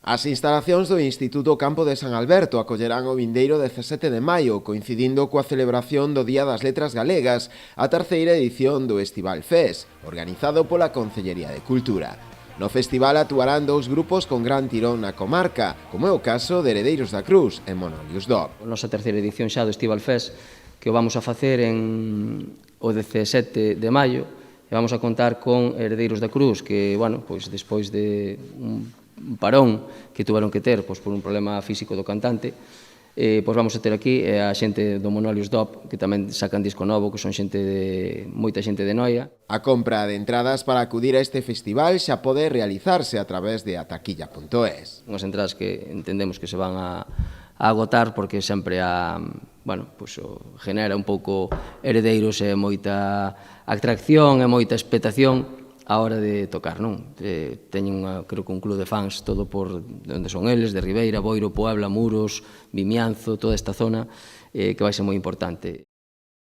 As instalacións do Instituto Campo de San Alberto acollerán o vindeiro 17 de maio, coincidindo coa celebración do Día das Letras Galegas, a terceira edición do Estival Fest, organizado pola Concellería de Cultura. No festival actuarán dous grupos con gran tirón na comarca, como é o caso de Heredeiros da Cruz e Monolius Dub. A nosa terceira edición xa do Estival Fest, que o vamos a facer o 17 de maio, e vamos a contar con Heredeiros da Cruz, que, bueno, pois despois de un parón que tuveron que ter por un problema físico do cantante, pois vamos a ter aquí a xente do Monolius Dub, que tamén sacan disco novo, que son moita xente de Noia. A compra de entradas para acudir a este festival xa pode realizarse a través de ataquilla.es. Unhas entradas que entendemos que se van a agotar porque sempre genera un pouco Heredeiros e moita atracción e moita expectación a hora de tocar, non? Teñen, creo que un club de fans todo por onde son eles, de Ribeira, Boiro, Puebla, Muros, Vimianzo, toda esta zona, que vai ser moi importante.